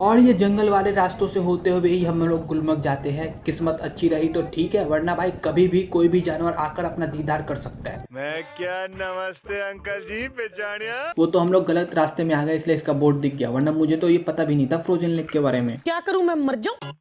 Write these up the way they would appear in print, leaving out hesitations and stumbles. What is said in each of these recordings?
और ये जंगल वाले रास्तों से होते हुए ही हम लोग गुलमर्ग जाते हैं। किस्मत अच्छी रही तो ठीक है, वरना भाई कभी भी कोई भी जानवर आकर अपना दीदार कर सकता है। मैं क्या, नमस्ते अंकल जी, पहचानिया। वो तो हम लोग गलत रास्ते में आ गए इसलिए इसका बोर्ड दिख गया, वरना मुझे तो ये पता भी नहीं था फ्रोजन लेक के बारे में। क्या करूं, मैं मर जाऊं।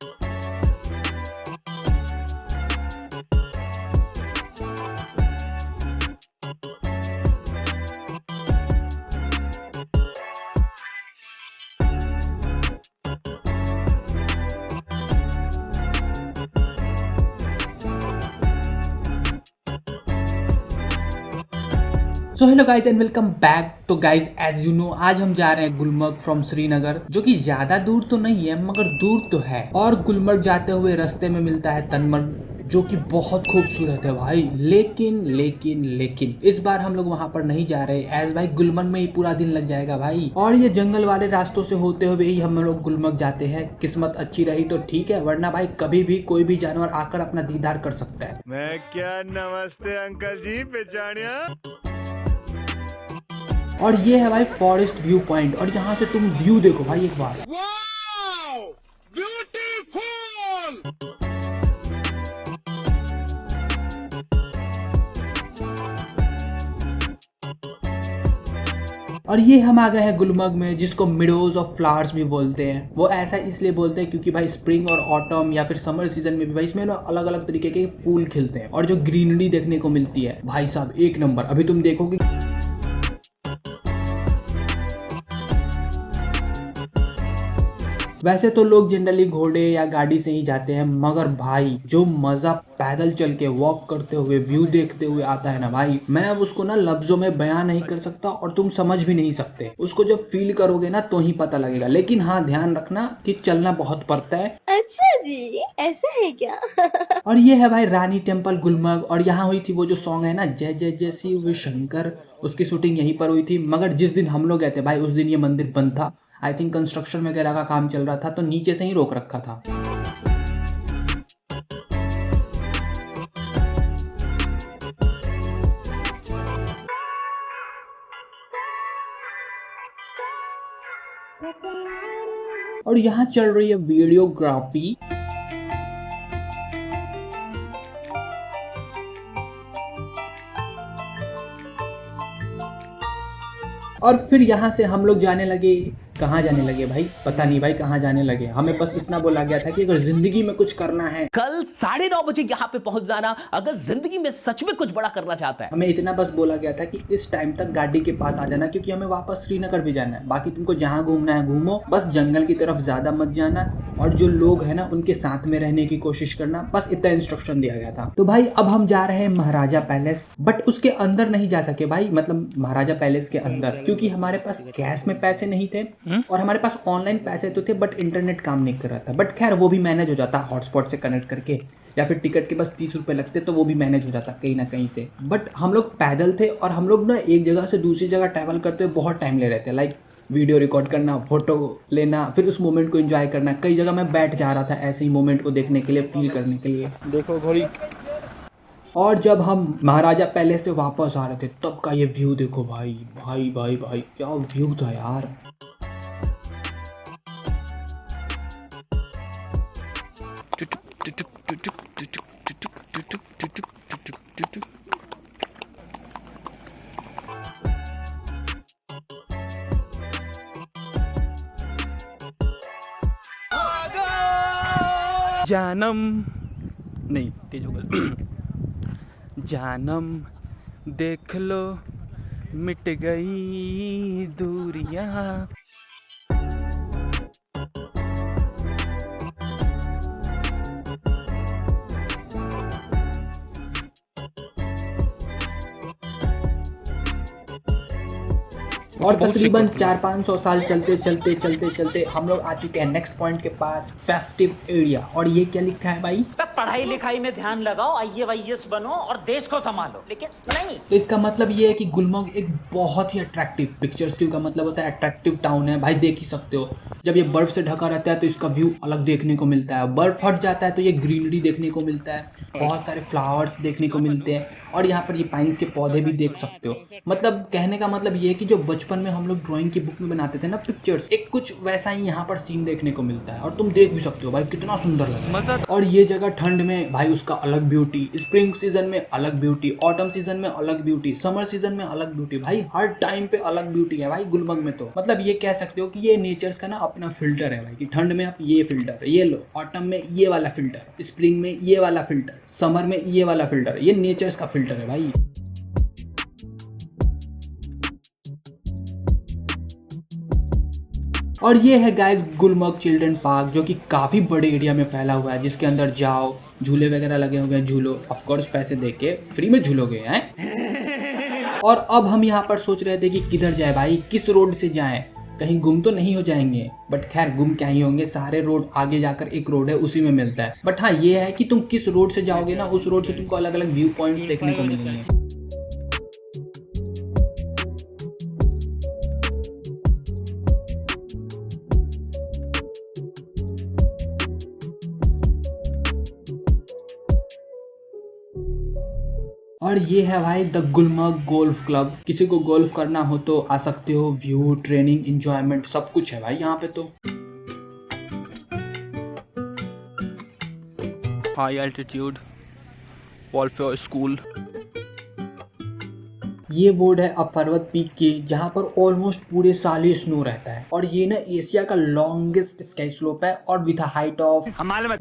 So hello guys and welcome back. तो गाइज एज यू नो आज हम जा रहे हैं गुलमर्ग फ्रॉम श्रीनगर, जो कि ज्यादा दूर तो नहीं है मगर दूर तो है। और गुलमर्ग जाते हुए रास्ते में मिलता है तनमर्ग, जो कि बहुत खूबसूरत है भाई। लेकिन इस बार हम लोग वहां पर नहीं जा रहे एज भाई गुलमर्ग में ही पूरा दिन लग जाएगा भाई। और ये जंगल वाले रास्तों से होते हुए ही हम लोग गुलमर्ग जाते हैं। किस्मत अच्छी रही तो ठीक है, वरना भाई कभी भी कोई भी जानवर आकर अपना दीदार कर सकता है। मैं क्या, नमस्ते अंकल जी, पहचानिया। और ये है भाई फॉरेस्ट व्यू पॉइंट, और यहाँ से तुम व्यू देखो भाई एक बार। और ये हम आ गए हैं गुलमर्ग में, जिसको मिडोज ऑफ फ्लावर्स भी बोलते हैं। वो ऐसा इसलिए बोलते हैं क्योंकि भाई स्प्रिंग और ऑटम या फिर समर सीजन में भी भाई इसमें ना अलग अलग तरीके के फूल खिलते हैं और जो ग्रीनरी देखने को मिलती है भाई साहब एक नंबर। अभी तुम देखोगे वैसे तो लोग जनरली घोड़े या गाड़ी से ही जाते हैं, मगर भाई जो मजा पैदल चल के वॉक करते हुए व्यू देखते हुए आता है ना भाई, मैं अब उसको ना लफ्जों में बयां नहीं कर सकता और तुम समझ भी नहीं सकते। उसको जब फील करोगे ना तो ही पता लगेगा। लेकिन हाँ, ध्यान रखना कि चलना बहुत पड़ता है। अच्छा जी, ऐसा है क्या? और ये है भाई रानी टेम्पल गुलमर्ग, और यहाँ हुई थी वो जो सॉन्ग है ना, जय जय जय शिव शंकर, उसकी शूटिंग यहीं पर हुई थी। मगर जिस दिन हम लोग गए थे भाई उस दिन ये मंदिर बंद था। आई थिंक कंस्ट्रक्शन वगैरह का काम चल रहा था तो नीचे से ही रोक रखा था। और यहाँ चल रही है वीडियोग्राफी। और फिर यहाँ से हम लोग जाने लगे। कहाँ जाने लगे भाई पता नहीं भाई कहाँ जाने लगे। हमें बस इतना बोला गया था कि अगर जिंदगी में कुछ करना है कल 9:30 बजे यहाँ पे पहुंच जाना, अगर जिंदगी में सच में कुछ बड़ा करना चाहता है। हमें इतना बस बोला गया था कि इस टाइम तक गाड़ी के पास आ जाना, क्योंकि हमें वापस श्रीनगर भी जाना है। बाकी तुमको जहाँ घूमना है घूमो, बस जंगल की तरफ ज्यादा मत जाना और जो लोग हैं ना उनके साथ में रहने की कोशिश करना। बस इतना इंस्ट्रक्शन दिया गया था। तो भाई अब हम जा रहे हैं महाराजा पैलेस, बट उसके अंदर नहीं जा सके भाई, मतलब महाराजा पैलेस के अंदर, क्योंकि हमारे पास कैश में पैसे नहीं थे और हमारे पास ऑनलाइन पैसे तो थे बट इंटरनेट काम नहीं कर रहा था। बट खैर वो भी मैनेज हो जाता हॉटस्पॉट से कनेक्ट करके, या फिर टिकट के बस 30 रुपये लगते तो वो भी मैनेज हो जाता कहीं ना कहीं से। बट हम लोग पैदल थे और हम लोग ना एक जगह से दूसरी जगह ट्रैवल करते हुए बहुत टाइम ले रहे थे। लाइक वीडियो रिकॉर्ड करना, फोटो लेना, फिर उस मोमेंट को एंजॉय करना। कई जगह मैं बैठ जा रहा था ऐसे ही मोमेंट को देखने के लिए, फील करने के लिए। देखो घोड़ी। और जब हम महाराजा पैलेस से वापस आ रहे थे तब का ये व्यू देखो भाई भाई भाई भाई, क्या व्यू था यार। जानम नहीं, तेज होगा। जानम देख लो मिट गई दूरियां। और तकरीबन 400-500 साल चलते चलते चलते चलते हम लोग आ चुके हैं नेक्स्ट पॉइंट के पास, फेस्टिव एरिया। और ये क्या लिखा है भाई? पढ़ाई लिखाई में ध्यान लगाओ, IAS बनो और देश को संभालो। लेकिन नहीं, तो इसका मतलब ये है कि गुलमर्ग एक बहुत ही अट्रैक्टिव, पिक्चर्स का मतलब होता है अट्रैक्टिव टाउन है भाई। देख ही सकते हो जब ये बर्फ से ढका रहता है तो इसका व्यू अलग देखने को मिलता है। बर्फ हट जाता है तो ये ग्रीनरी देखने को मिलता है, बहुत सारे फ्लावर्स देखने को मिलते हैं। और यहाँ पर ये पाइन्स के पौधे भी देख सकते हो। मतलब कहने का मतलब ये है कि जो बचपन बचपन में हम लोग ड्राइंग की बुक में बनाते थे ना पिक्चर्स, एक कुछ वैसा ही यहाँ पर सीन देखने को मिलता है। और तुम देख भी सकते हो भाई कितना सुंदर लग रहा है। और ये जगह ठंड में भाई उसका अलग ब्यूटी, स्प्रिंग सीजन में अलग ब्यूटी, ऑटम सीजन में अलग ब्यूटी, समर सीजन में अलग ब्यूटी, भाई हर टाइम पे अलग ब्यूटी है भाई गुलमर्ग में। तो मतलब ये कह सकते हो कि ये नेचर्स का ना अपना फिल्टर है भाई, कि ठंड में आप ये फिल्टर, ये लो, ऑटम में ये वाला फिल्टर, स्प्रिंग में ये वाला फिल्टर, समर में ये वाला फिल्टर, ये नेचर्स का फिल्टर है भाई। और ये है गाइस गुलमर्ग चिल्ड्रन पार्क, जो कि काफी बड़े एरिया में फैला हुआ है, जिसके अंदर जाओ, झूले वगैरह लगे हुए हैं, झूलो, ऑफ कोर्स पैसे देके फ्री में झूलोगे हैं। और अब हम यहाँ पर सोच रहे थे कि किधर जाए भाई, किस रोड से जाएं, कहीं गुम तो नहीं हो जाएंगे। बट खैर गुम क्या ही होंगे, सारे रोड आगे जाकर एक रोड है उसी में मिलता है। बट हाँ ये है कि तुम किस रोड से जाओगे ना, उस रोड से तुमको अलग अलग व्यू पॉइंट्स देखने को मिलेंगे। और ये है भाई द गुलमर्ग गोल्फ क्लब। किसी को गोल्फ करना हो तो आ सकते हो, व्यू, ट्रेनिंग, एंजॉयमेंट सब कुछ है भाई यहाँ पे। तो हाई एल्टीट्यूड वॉलफेयर स्कूल। ये बोर्ड है अपर्वत पीक की, जहाँ पर ऑलमोस्ट पूरे साल ही स्नो रहता है। और ये ना एशिया का लॉन्गेस्ट स्काई स्लोप है और विद हाइट ऑफ,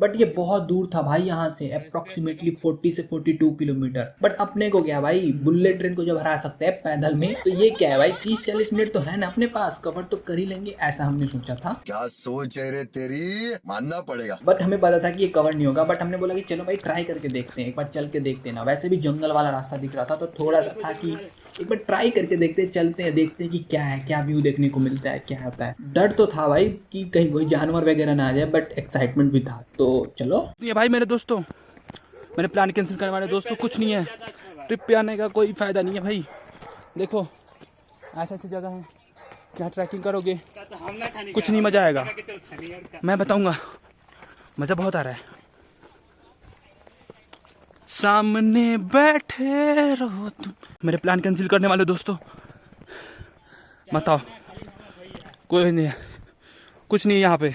बट ये बहुत दूर था भाई यहाँ से, अप्रोक्सीमेटली 40 से 42 किलोमीटर। बट अपने को क्या भाई, बुलेट ट्रेन को जब हरा सकते हैं पैदल में, तो ये क्या है भाई 30-40 मिनट तो है ना अपने पास, कवर तो कर ही लेंगे, ऐसा हमने सोचा था। क्या सोच है रे तेरी, मानना पड़ेगा। बट हमें पता था कि ये कवर नहीं होगा, बट हमने बोला कि चलो भाई ट्राई करके देखते हैं, एक बार चल के देखते हैं ना। वैसे भी जंगल वाला रास्ता दिख रहा था, तो थोड़ा सा था कि एक बार ट्राई करके देखते हैं, चलते हैं, देखते हैं कि क्या है, क्या व्यू देखने को मिलता है, क्या होता है। डर तो था भाई कि कहीं कोई जानवर वगैरह ना आ जाए, बट एक्साइटमेंट भी था। तो चलो ये भाई मेरे दोस्तों, मैंने प्लान कैंसिल करने वाले दोस्तों, कुछ नहीं है, ट्रिप पे आने का कोई फायदा नहीं है भाई। देखो ऐसी ऐसी जगह है, क्या ट्रैकिंग करोगे, कुछ नहीं मजा आएगा। मैं बताऊंगा, मजा बहुत आ रहा है। सामने बैठे रहो तुम। मेरे प्लान कैंसिल करने वाले दोस्तों, बताओ, कोई नहीं है, कुछ नहीं है यहाँ पे,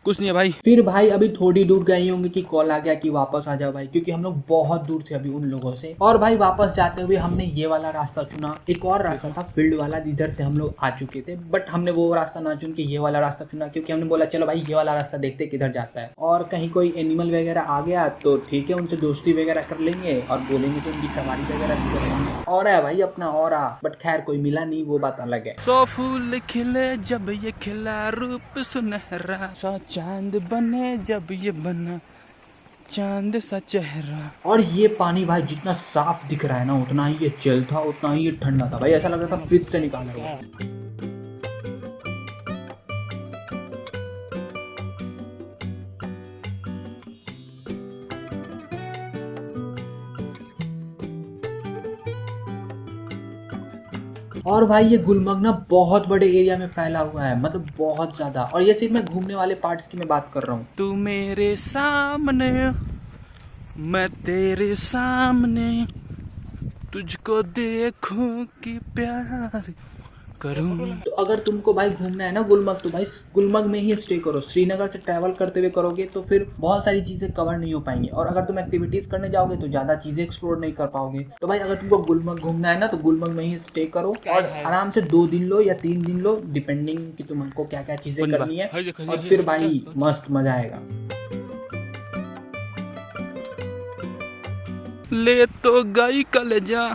कुछ नहीं है भाई। फिर भाई अभी थोड़ी दूर गए होंगे कि कॉल आ गया कि वापस आ जाओ भाई, क्योंकि हम लोग बहुत दूर थे अभी उन लोगों से। और भाई वापस जाते हुए हमने ये वाला रास्ता चुना, एक और रास्ता था फील्ड वाला जिधर से हम लोग आ चुके थे, बट हमने वो रास्ता ना चुन के ये वाला रास्ता चुना, क्योंकि हमने बोला चलो भाई ये वाला रास्ता देखते किधर जाता है। और कहीं कोई एनिमल वगैरह आ गया तो ठीक है, उनसे दोस्ती वगैरह कर लेंगे और बोलेंगे तो उनकी सवारी वगैरह भी करेंगे। और है भाई अपना और, बट खैर कोई मिला नहीं, वो बात अलग है। सो फूल खिले जब ये खिला रूप सुनहरा, सा चांद बने जब ये बना चांद सा चेहरा। और ये पानी भाई जितना साफ दिख रहा है ना, उतना ही ये चिल था, उतना ही ये ठंडा था भाई, ऐसा लग रहा था फ्रिज से निकाला हुआ। और भाई ये गुलमर्ग ना बहुत बड़े एरिया में फैला हुआ है, मतलब बहुत ज्यादा। और ये सिर्फ मैं घूमने वाले पार्ट्स की मैं बात कर रहा हूँ। तू मेरे सामने, मैं तेरे सामने, तुझको देखूं कि प्यार करूं। तो अगर तुमको भाई घूमना है ना गुलमर्ग, तो भाई गुलमर्ग में ही स्टे करो। श्रीनगर से ट्रैवल करते हुए करोगे तो फिर बहुत सारी चीजें कवर नहीं हो पाएंगी, और अगर तुम एक्टिविटीज करने जाओगे तो ज्यादा चीजें एक्सप्लोर नहीं कर पाओगे। तो भाई अगर तुमको गुलमर्ग घूमना है ना, तो गुलमर्ग में ही स्टे करो और आराम से 2 दिन लो या 3 दिन लो, डिपेंडिंग कि तुमको क्या क्या चीजें करनी है। और फिर भाई मस्त मजा आएगा। ले तो गई कलेजा,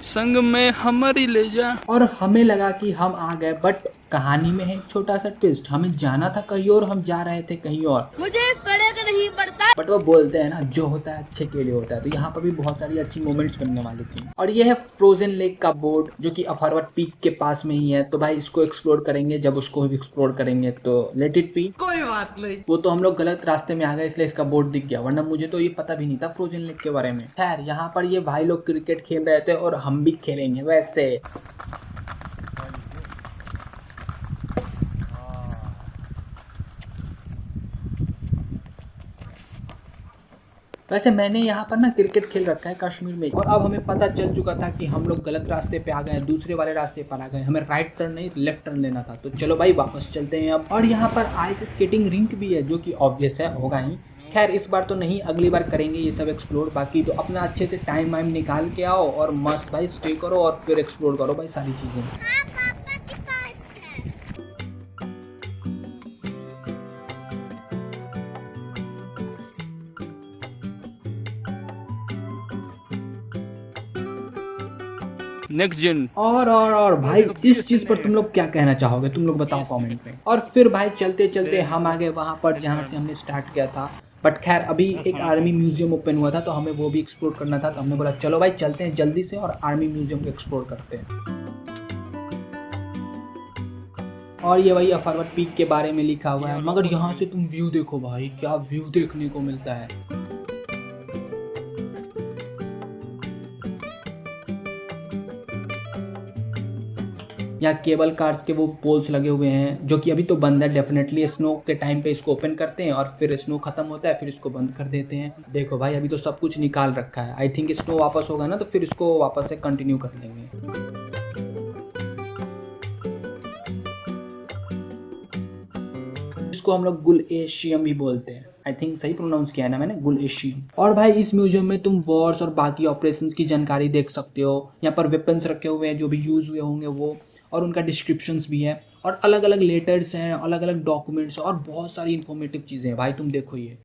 संग में हमारी ले जा। और हमें लगा कि हम आ गए, बट कहानी में है एक छोटा सा ट्विस्ट। हमें जाना था कहीं और, हम जा रहे थे कहीं और। मुझे फर्क नहीं पड़ता। बट वो बोलते हैं ना, जो होता है अच्छे के लिए होता है। तो यहाँ पर भी बहुत सारी अच्छी मोमेंट्स बनने वाली थी। और ये है फ्रोजन लेक का बोर्ड, जो कि अपर्वत पीक के पास में ही है। तो भाई इसको एक्सप्लोर करेंगे, जब उसको भी एक्सप्लोर करेंगे तो लेट इट बी। कोई बात नहीं, वो तो हम लोग गलत रास्ते में आ गए इसलिए इसका बोर्ड दिख गया, वरना मुझे तो ये पता भी नहीं था फ्रोजन लेक के बारे में। खैर यहाँ पर ये भाई लोग क्रिकेट खेल रहे थे और हम भी खेलेंगे वैसे। वैसे मैंने यहाँ पर ना क्रिकेट खेल रखा है कश्मीर में, और अब हमें पता चल चुका था कि हम लोग गलत रास्ते पे आ गए, दूसरे वाले रास्ते पर आ गए, हमें राइट टर्न नहीं लेफ्ट टर्न लेना था। तो चलो भाई वापस चलते हैं अब। और यहाँ पर आइस स्केटिंग रिंक भी है जो कि ऑब्वियस है, होगा ही। खैर इस बार तो नहीं, अगली बार करेंगे ये सब एक्सप्लोर। बाकी तो अपना अच्छे से टाइम वाइम निकाल के आओ और मस्त भाई स्टे करो और फिर एक्सप्लोर करो भाई सारी चीज़ें। Next gen. और भाई इस चीज पर तुम लोग क्या कहना चाहोगे, तुम लोग बताओ कमेंट में। और फिर भाई चलते चलते हम आ गए वहाँ पर जहाँ से हमने स्टार्ट किया था। बट खैर अभी एक आर्मी म्यूजियम ओपन हुआ था तो हमें वो भी एक्सप्लोर करना था, तो हमने बोला चलो भाई चलते हैं जल्दी से और आर्मी म्यूजियम को एक्सप्लोर करते हैं। और ये वही अफरवट पीक के बारे में लिखा हुआ है, मगर यहाँ से तुम व्यू देखो भाई, क्या व्यू देखने को मिलता है। यहाँ केबल कार्स के वो पोल्स लगे हुए हैं जो कि अभी तो बंद है। डेफिनेटली स्नो के टाइम पे इसको ओपन करते हैं और फिर स्नो खत्म होता है फिर इसको बंद कर देते हैं। देखो भाई अभी तो सब कुछ निकाल रखा है। आई थिंक स्नो वापस होगा ना तो फिर इसको वापस से कंटिन्यू कर लेंगे। इसको हम लोग गुल एशियम भी बोलते हैं। आई थिंक सही प्रोनाउंस किया है ना मैंने, गुल एशियम। और भाई इस म्यूजियम में तुम वॉर्स और बाकी ऑपरेशंस की जानकारी देख सकते हो। यहाँ पर वेपन्स रखे हुए हैं जो भी यूज हुए होंगे वो, और उनका डिस्क्रिप्शंस भी है, और अलग अलग लेटर्स हैं, अलग अलग डॉक्यूमेंट्स और बहुत सारी इंफॉर्मेटिव चीज़ें हैं भाई। तुम देखो ये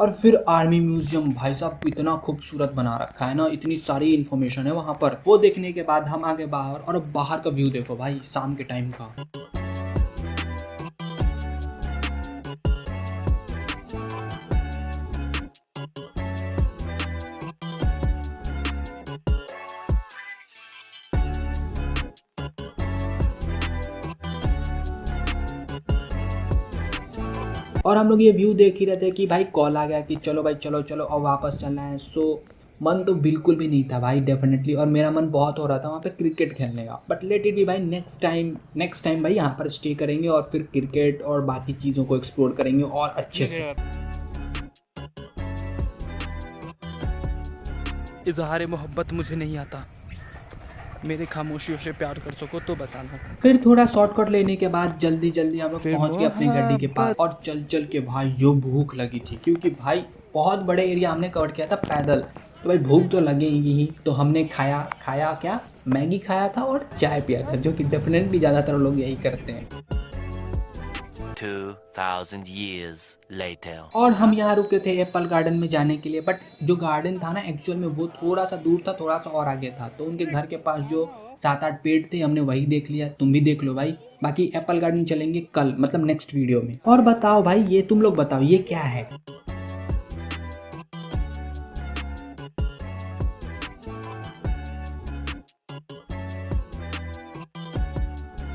और फिर आर्मी म्यूजियम, भाई साहब इतना खूबसूरत बना रखा है ना, इतनी सारी इन्फॉर्मेशन है वहाँ पर। वो देखने के बाद हम आगे बाहर, और अब बाहर का व्यू देखो भाई शाम के टाइम का। और हम लोग ये व्यू देख ही रहे थे कि भाई कॉल आ गया कि चलो भाई चलो चलो और वापस चलना है। सो मन तो बिल्कुल भी नहीं था भाई डेफिनेटली, और मेरा मन बहुत हो रहा था वहाँ पे क्रिकेट खेलने का। बट लेट इट बी भाई, नेक्स्ट टाइम भाई यहाँ पर स्टे करेंगे और फिर क्रिकेट और बाकी चीज़ों को एक्सप्लोर करेंगे और अच्छे से। इजहार मोहब्बत मुझे नहीं आता, मेरे खामोशियों से प्यार कर सको तो बताना। फिर थोड़ा शॉर्टकट लेने के बाद जल्दी हम लोग पहुंच गए अपनी गाड़ी के पास। और चल के भाई जो भूख लगी थी, क्योंकि भाई बहुत बड़े एरिया हमने कवर किया था पैदल, तो भाई भूख तो लगेगी ही। तो हमने खाया क्या, मैगी खाया था और चाय पिया था, जो कि डेफिनेटली ज़्यादातर लोग यही करते हैं। 2000 years later. और हम यहाँ रुके थे एप्पल गार्डन में जाने के लिए। बट जो गार्डन था ना एक्चुअल में वो थोड़ा सा दूर था, थोड़ा सा और आगे था। तो उनके घर के पास जो 7-8 पेड़ थे हमने वही देख लिया। तुम भी देख लो भाई। बाकी एप्पल गार्डन चलेंगे कल, मतलब नेक्स्ट वीडियो में। और बताओ भाई, ये तुम लोग बताओ ये क्या है।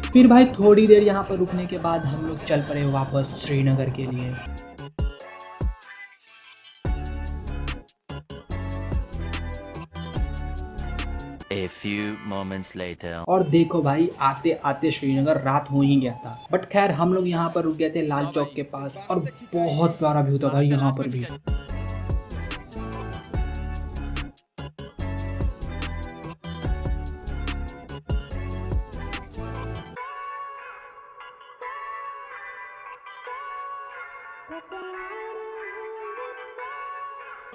फिर भाई थोड़ी देर यहाँ पर रुकने के बाद हम लोग चल पड़े वापस श्रीनगर के लिए। A few moments later. और देखो भाई आते आते श्रीनगर रात हो ही गया था। बट खैर हम लोग यहाँ पर रुक गए थे लाल चौक के पास, और बहुत प्यारा व्यू था भाई यहाँ पर भी।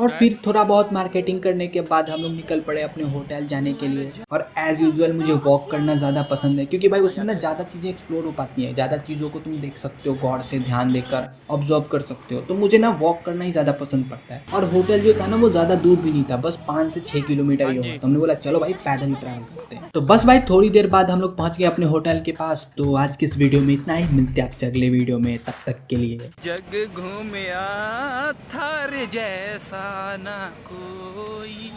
और फिर थोड़ा बहुत मार्केटिंग करने के बाद हम लोग निकल पड़े अपने होटल जाने के लिए। और एज यूजुअल मुझे वॉक करना ज़्यादा पसंद है, क्योंकि भाई उसमें ना ज़्यादा चीज़ें एक्सप्लोर हो पाती हैं, ज़्यादा चीज़ों को तुम देख सकते हो, गौर से ध्यान देकर ऑब्जर्व कर सकते हो। तो मुझे ना वॉक करना ही ज़्यादा पसंद पड़ता है। और होटल जो था ना वो ज़्यादा दूर भी नहीं था, बस 5 से 6 किलोमीटर ही होगा। तो हमने बोला चलो भाई पैदल ही ट्रैवल करते हैं। तो बस भाई थोड़ी देर बाद हम लोग पहुँच गए अपने होटल के पास। तो आज की इस वीडियो में इतना ही, मिलते हैं आपसे अगले वीडियो में, तब तक के लिए। जग घूमया थार जैसा ना कोई,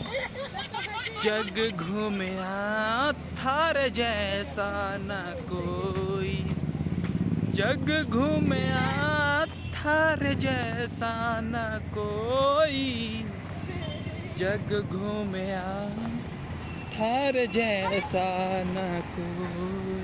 जग घूमया थार जैसा ना कोई, जग घूमया थार जैसा ना कोई, जग घूमया थार जैसा ना कोई।